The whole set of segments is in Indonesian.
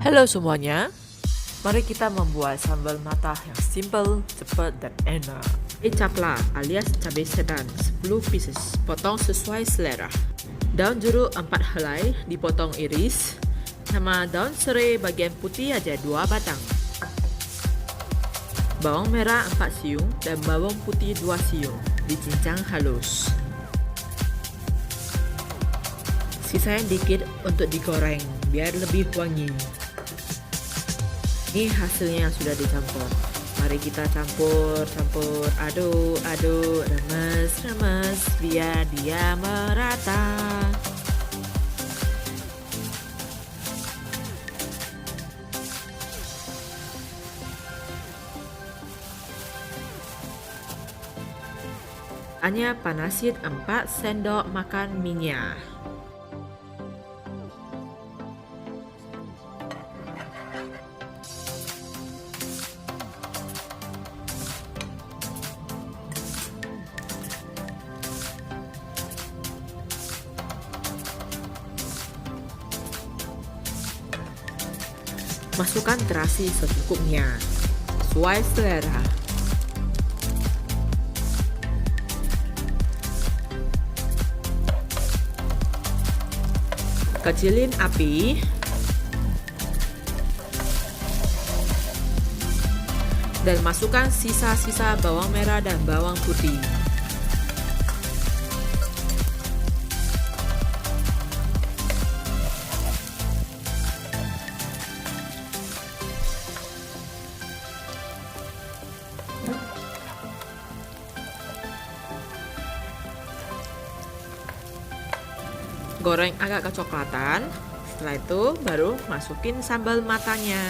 Halo semuanya, mari kita membuat sambal mata yang simple, cepat, dan enak. Capla alias cabai sedan 10 pieces, potong sesuai selera. Daun jeruk 4 helai, dipotong iris. Sama daun serai bagian putih aja 2 batang. Bawang merah 4 siung dan bawang putih 2 siung, dicincang halus. Sisain dikit untuk digoreng biar lebih wangi. Ini hasilnya yang sudah dicampur. Mari kita campur, aduk, remes biar dia merata. Hanya panasin 4 sendok makan minyak. Masukkan terasi secukupnya, sesuai selera. Kecilin api. Dan masukkan sisa-sisa bawang merah dan bawang putih. Goreng agak kecoklatan. Setelah itu baru masukin sambal matanya.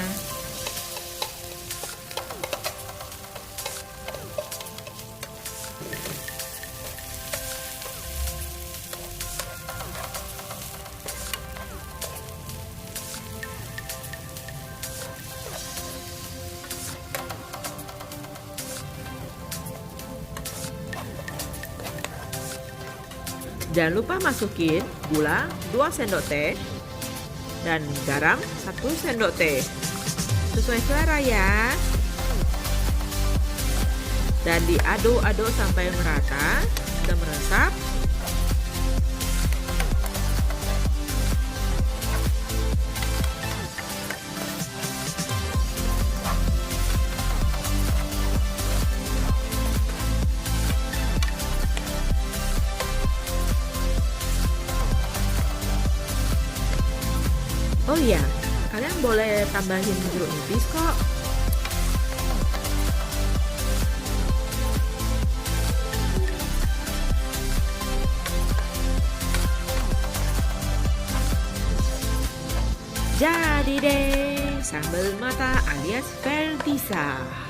Jangan lupa masukin gula 2 sendok teh dan garam 1 sendok teh. Sesuai selera ya. Dan diaduk-aduk sampai merata dan meresap. Oh iya, kalian boleh tambahin jeruk nipis kok. Jadi deh, sambal mata alias Ferdisa.